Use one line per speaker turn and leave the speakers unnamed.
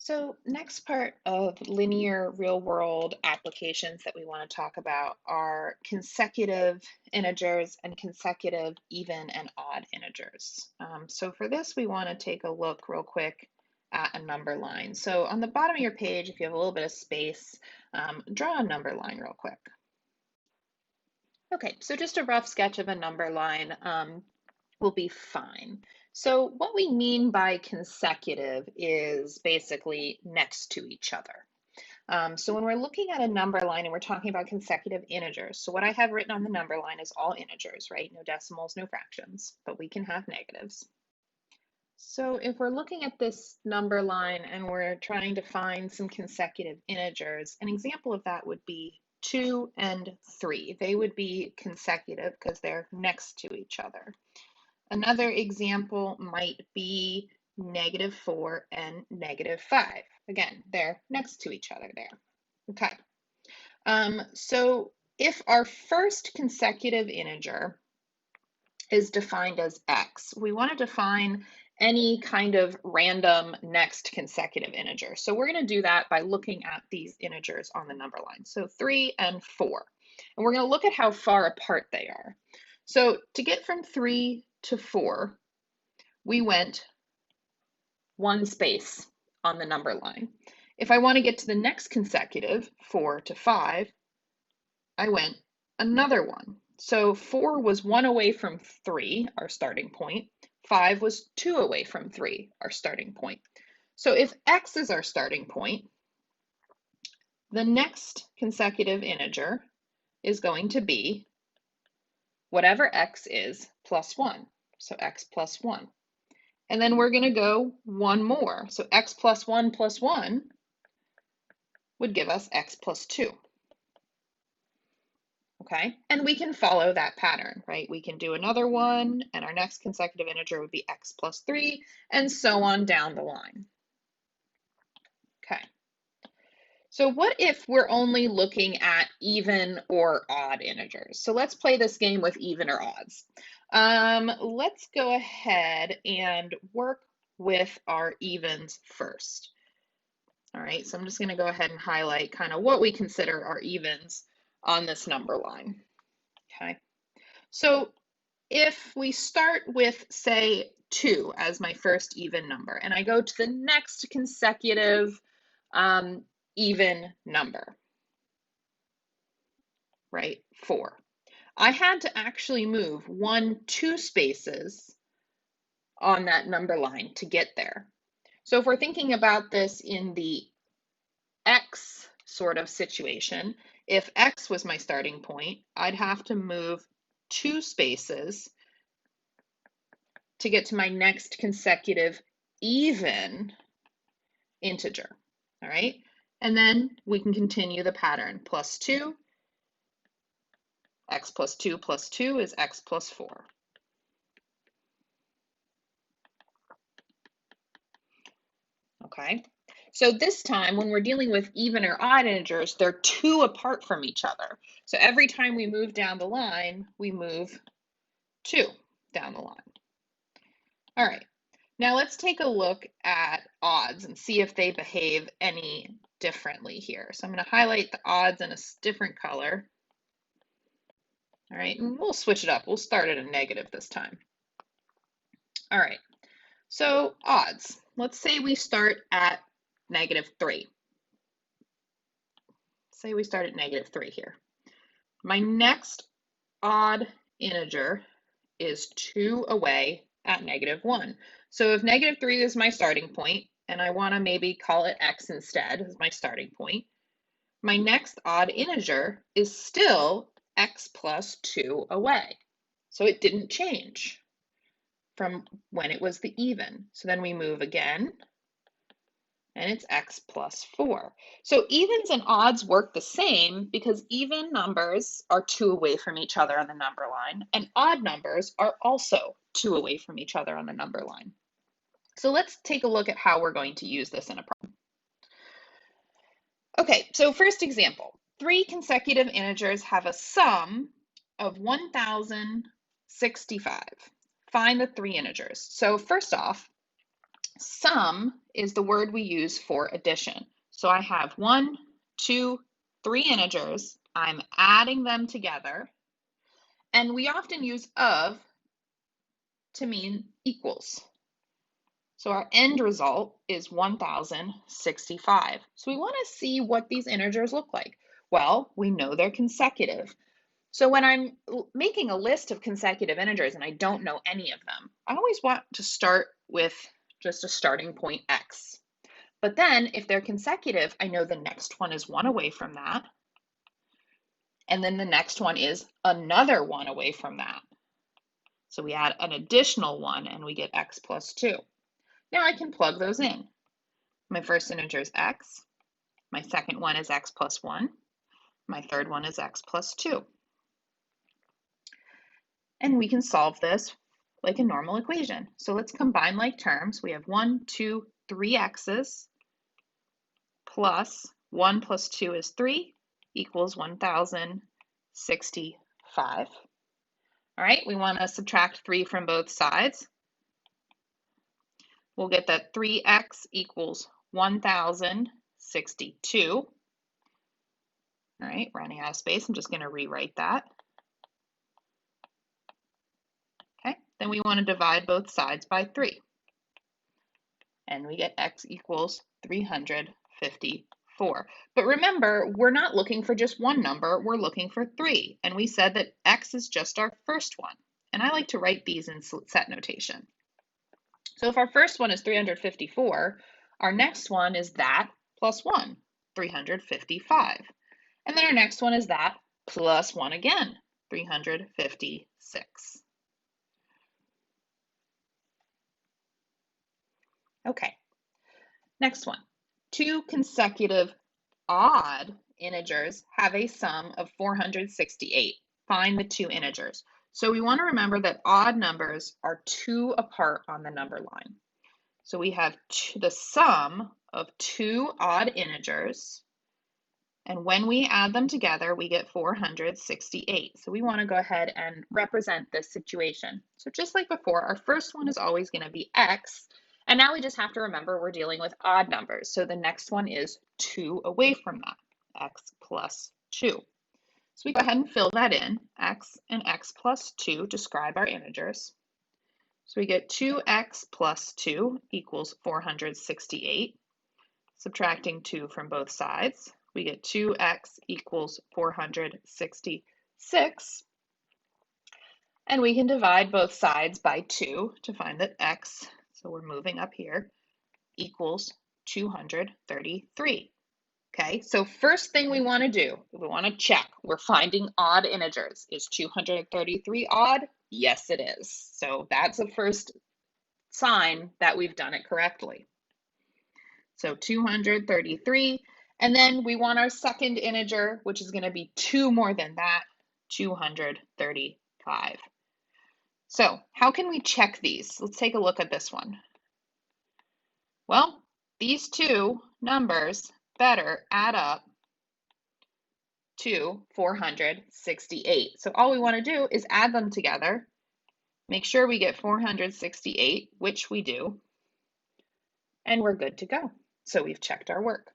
So next part of linear real world applications that we want to talk about are consecutive integers and consecutive even and odd integers. So for this, we want to take a look real quick at a number line. So on the bottom of your page, if you have a little bit of space, draw a number line real quick. Okay, so just a rough sketch of a number line will be fine. So what we mean by consecutive is basically next to each other. So when we're looking at a number line and we're talking about consecutive integers, so what I have written on the number line is all integers, right? No decimals, no fractions, but we can have negatives. So if we're looking at this number line and we're trying to find some consecutive integers, an example of that would be 2 and 3. They would be consecutive because they're next to each other. Another example might be -4 and -5. Again, they're next to each other there. Okay. So if our first consecutive integer is defined as x, we want to define any kind of random next consecutive integer. So we're going to do that by looking at these integers on the number line. So 3 and 4. And we're going to look at how far apart they are. So to get from 3 to 4, we went one space on the number line. If I want to get to the next consecutive, 4 to 5, I went another one. So 4 was 1 away from 3, our starting point. 5 was 2 away from 3, our starting point. So if x is our starting point, the next consecutive integer is going to be whatever x is plus 1. So x plus 1. And then we're going to go one more. So x plus 1 would give us x plus 2. Okay, and we can follow that pattern, right? We can do another one, and our next consecutive integer would be x plus 3, and so on down the line. Okay, so what if we're only looking at even or odd integers? So let's play this game with even or odds. Let's go ahead and work with our evens first. All right, so I'm just going to go ahead and highlight kind of what we consider our evens on this number line. Okay, so if we start with, say, 2 as my first even number, and I go to the next consecutive even number, right, 4, I had to actually move 2 spaces on that number line to get there. So if we're thinking about this in the x sort of situation, if x was my starting point, I'd have to move 2 spaces to get to my next consecutive even integer, all right? And then we can continue the pattern, plus 2, x plus 2 is x plus 4. Okay, so this time when we're dealing with even or odd integers, they're 2 apart from each other. So every time we move down the line, we move 2 down the line. All right, now let's take a look at odds and see if they behave any differently here. So I'm going to highlight the odds in a different color. All right, and we'll switch it up. We'll start at a negative this time. All right, so odds. Let's say we start at -3. Say we start at -3 here. My next odd integer is 2 away at -1. So if -3 is my starting point, and I want to maybe call it x instead as my starting point, my next odd integer is still x plus 2 away. So it didn't change from when it was the even. So then we move again, and it's x plus 4. So evens and odds work the same because even numbers are 2 away from each other on the number line, and odd numbers are also 2 away from each other on the number line. So let's take a look at how we're going to use this in a problem. Okay, so first example, 3 consecutive integers have a sum of 1065. Find the 3 integers. So first off, Sum is the word we use for addition. So I have 1, 2, 3 integers. I'm adding them together. And we often use of to mean equals. So our end result is 1065. So we want to see what these integers look like. Well, we know they're consecutive. So when I'm making a list of consecutive integers and I don't know any of them, I always want to start with just a starting point x. But then if they're consecutive, I know the next one is one away from that. And then the next one is another one away from that. So we add an additional one and we get x plus 2. Now I can plug those in. My first integer is x. My second one is x plus 1. My third one is x plus 2. And we can solve this like a normal equation. So let's combine like terms. We have 1, 2, 3 x's plus 1 plus 2 is 3 equals 1065. All right, we want to subtract 3 from both sides. We'll get that 3x equals 1062. All right, running out of space, I'm just going to rewrite that. Okay, then we want to divide both sides by 3. And we get x equals 354. But remember, we're not looking for just one number, we're looking for 3. And we said that x is just our first one. And I like to write these in set notation. So if our first one is 354, our next one is that plus 1, 355. And then our next one is that plus 1 again, 356. Okay, next one. 2 consecutive odd integers have a sum of 468. Find the 2 integers. So we want to remember that odd numbers are 2 apart on the number line. So we have the sum of 2 odd integers, and when we add them together, we get 468. So we want to go ahead and represent this situation. So just like before, our first one is always going to be x, and now we just have to remember we're dealing with odd numbers. So the next one is 2 away from that, x plus 2. So we go ahead and fill that in. X and x plus 2 describe our integers. So we get 2x plus 2 equals 468. Subtracting 2 from both sides, we get 2x equals 466. And we can divide both sides by 2 to find that x, so we're moving up here, equals 233. Okay, so first thing we want to do, we want to check. We're finding odd integers. Is 233 odd? Yes, it is. So that's the first sign that we've done it correctly. So 233, and then we want our second integer, which is going to be 2 more than that, 235. So how can we check these? Let's take a look at this one. Well, these two numbers better add up to 468. So all we want to do is add them together, make sure we get 468, which we do, and we're good to go. So we've checked our work.